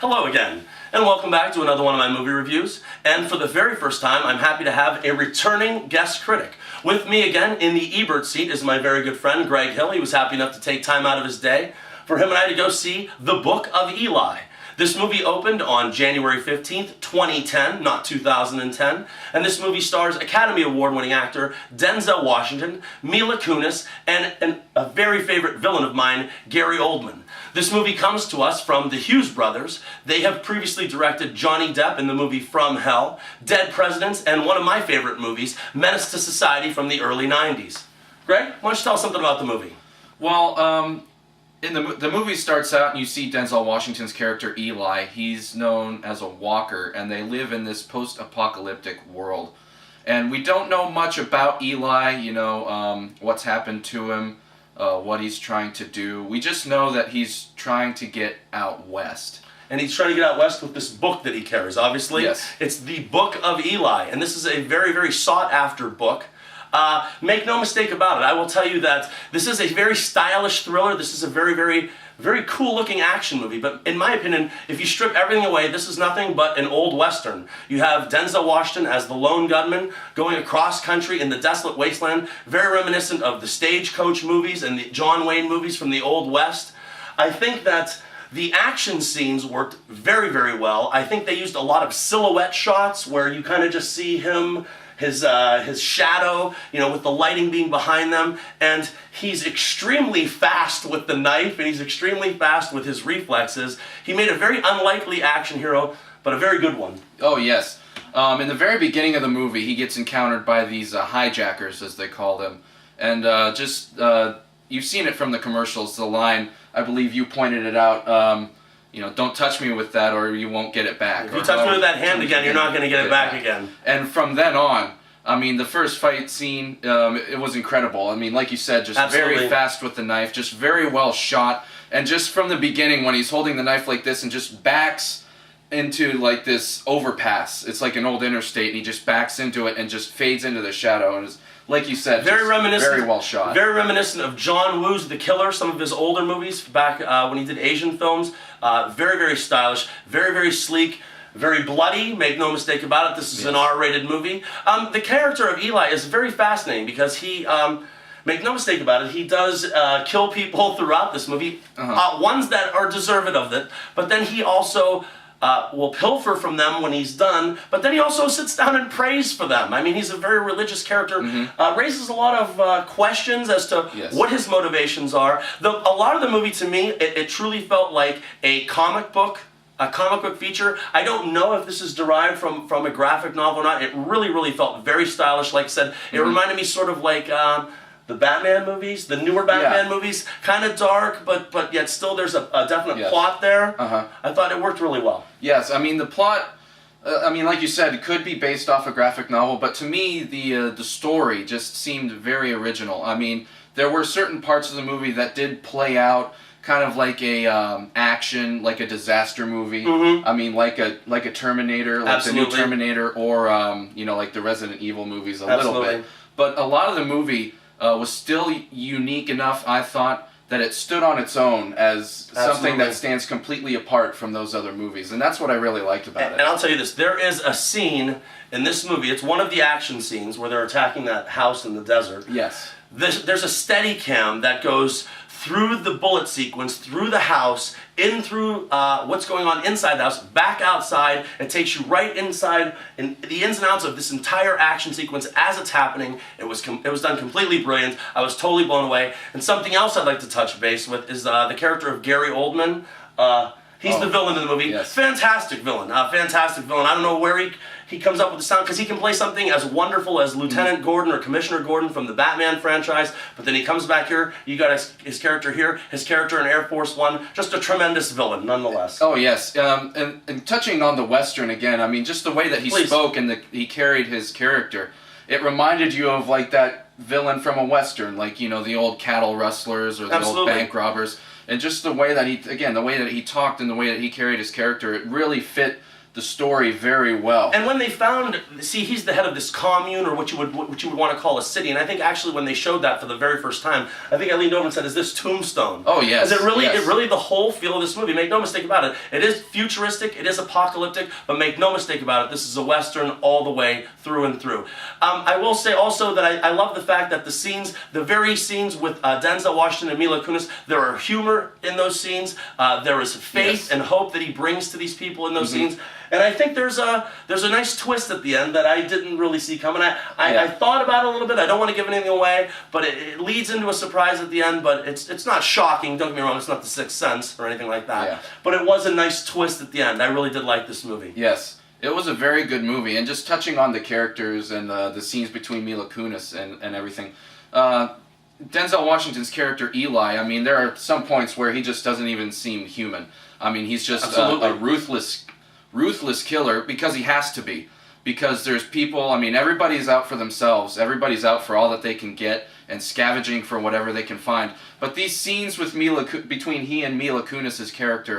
Hello again, and welcome back to another one of my movie reviews. And for the very first time, I'm happy to have a returning guest critic. With me again in the Ebert seat is my very good friend, Greg Hill. He was happy enough to take time out of his day for him and I to go see The Book of Eli. This movie opened on January 15th, 2010, not 2010, and this movie stars Academy Award-winning actor Denzel Washington, Mila Kunis, and a very favorite villain of mine, Gary Oldman. This movie comes to us from the Hughes brothers. They have previously directed Johnny Depp in the movie From Hell, Dead Presidents, and one of my favorite movies, Menace to Society from the early 90s. Greg, why don't you tell us something about the movie? Well, in the movie starts out and you see Denzel Washington's character Eli. He's known as a walker, and they live in this post-apocalyptic world. And we don't know much about Eli, what's happened to him, what he's trying to do. We just know that he's trying to get out west. And he's trying to get out west with this book that he carries, obviously. Yes. It's the Book of Eli, and this is a very, very sought-after book. Make no mistake about it, I will tell you that this is a very stylish thriller. This is a very, very, very cool-looking action movie. But in my opinion, if you strip everything away, this is nothing but an old Western. You have Denzel Washington as the lone gunman going across country in the desolate wasteland, very reminiscent of the Stagecoach movies and the John Wayne movies from the Old West. I think that the action scenes worked very, very well. I think they used a lot of silhouette shots where you kind of just see him, his shadow, with the lighting being behind them, and he's extremely fast with the knife, and he's extremely fast with his reflexes. He made a very unlikely action hero, but a very good one. Oh, yes. In the very beginning of the movie, he gets encountered by these hijackers, as they call them, and you've seen it from the commercials, the line, I believe you pointed it out, don't touch me with that or you won't get it back. If you touch me with that hand again, you're not going to get it back again. And from then on, the first fight scene, it was incredible. Like you said, just Absolutely. Very fast with the knife, just very well shot. And just from the beginning, when he's holding the knife like this and just backs into like this overpass, it's like an old interstate, and he just backs into it and just fades into the shadow. And it's, like you said, very well shot. Very reminiscent of John Woo's The Killer, some of his older movies back when he did Asian films. Very, very stylish, very, very sleek, very bloody, make no mistake about it. This is an R-rated movie. The character of Eli is very fascinating because he, make no mistake about it, he does kill people throughout this movie, ones that are deserving of it, but then he also will pilfer from them when he's done, but then he also sits down and prays for them. He's a very religious character, raises a lot of questions as to what his motivations are. A lot of the movie, to me, it truly felt like a comic book feature. I don't know if this is derived from a graphic novel or not. It really, really felt very stylish. Like I said, it reminded me sort of like the Batman movies, the newer Batman movies, kind of dark, but yet still there's a definite plot there. I thought it worked really well. Yes, the plot, like you said, it could be based off a graphic novel, but to me, the story just seemed very original. There were certain parts of the movie that did play out kind of like a action, like a disaster movie. Like a Terminator, like the new Terminator, or like the Resident Evil movies a little bit. But a lot of the movie was still unique enough, I thought, that it stood on its own as something that stands completely apart from those other movies. And that's what I really liked about it. And I'll tell you this, there is a scene in this movie, it's one of the action scenes where they're attacking that house in the desert. Yes. There's a steady cam that goes through the bullet sequence, through the house, in through what's going on inside the house, back outside. It takes you right inside in the ins and outs of this entire action sequence as it's happening. It was done completely brilliant. I was totally blown away. And something else I'd like to touch base with is the character of Gary Oldman. He's the villain in the movie. Yes. Fantastic villain. Fantastic villain. I don't know where he comes up with the sound, because he can play something as wonderful as Lieutenant Gordon or Commissioner Gordon from the Batman franchise, but then he comes back here, you got his character here, his character in Air Force One, just a tremendous villain nonetheless. Oh yes, and touching on the Western again, just the way that he spoke and he carried his character, it reminded you of like that villain from a Western, like, the old cattle rustlers or the old bank robbers. And just the way that he talked and the way that he carried his character, it really fit the story very well. And when they found, see, he's the head of this commune, or what you would want to call a city. And I think actually when they showed that for the very first time, I think I leaned over and said, "Is this Tombstone?" Oh yes. Is it really? Yes. It really the whole feel of this movie. Make no mistake about it. It is futuristic. It is apocalyptic. But make no mistake about it. This is a western all the way through and through. I will say also that I love the fact that the very scenes with Denzel Washington and Mila Kunis, there are humor in those scenes. There is faith and hope that he brings to these people in those scenes. And I think there's a nice twist at the end that I didn't really see coming. I thought about it a little bit. I don't want to give anything away, but it leads into a surprise at the end. But it's not shocking. Don't get me wrong. It's not The Sixth Sense or anything like that. Yeah. But it was a nice twist at the end. I really did like this movie. Yes, it was a very good movie, and just touching on the characters and the scenes between Mila Kunis and everything. Denzel Washington's character Eli, I mean, there are some points where he just doesn't even seem human. I mean, he's just a ruthless killer because he has to be. Because there's people, I mean, everybody's out for themselves. Everybody's out for all that they can get and scavenging for whatever they can find. But these scenes with between he and Mila Kunis' character,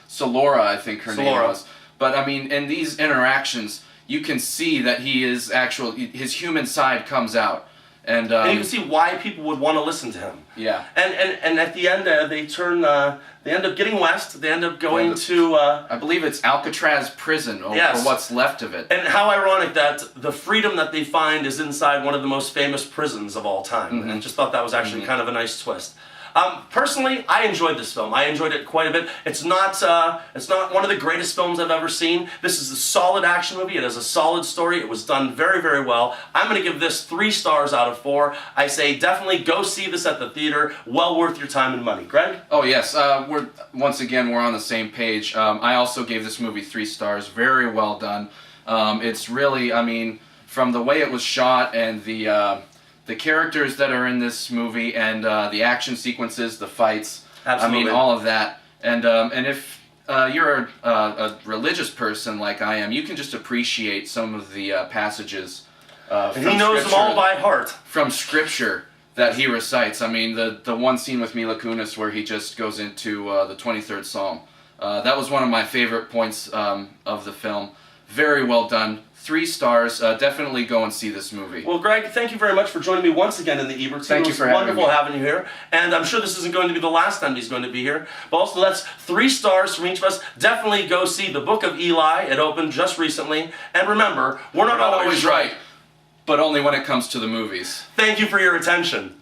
Solora, I think her name was. But I mean, in these interactions, you can see that he is his human side comes out. And you can see why people would want to listen to him. Yeah. And at the end, they end up getting west. They end up going to... I believe it's Alcatraz prison, or what's left of it. And how ironic that the freedom that they find is inside one of the most famous prisons of all time. And I just thought that was actually kind of a nice twist. Personally, I enjoyed this film. I enjoyed it quite a bit. It's not one of the greatest films I've ever seen. This is a solid action movie. It has a solid story. It was done very, very well. I'm going to give this 3 stars out of 4. I say definitely go see this at the theater. Well worth your time and money. Greg? Oh yes, once again we're on the same page. I also gave this movie 3 stars. Very well done. It's really, I mean, from the way it was shot and the characters that are in this movie and the action sequences, the fights, Absolutely. I mean, all of that. And if you're a religious person like I am, you can just appreciate some of the passages and he knows them all by heart. From Scripture that he recites. I mean, the one scene with Mila Kunis where he just goes into the 23rd Psalm. That was one of my favorite points of the film. Very well done. 3 stars. Definitely go and see this movie. Well, Greg, thank you very much for joining me once again in the Ebert team. Thank you for having me. It was wonderful having you here. And I'm sure this isn't going to be the last time he's going to be here. But also, that's 3 stars from each of us. Definitely go see The Book of Eli. It opened just recently. And remember, we're not always right, but only when it comes to the movies. Thank you for your attention.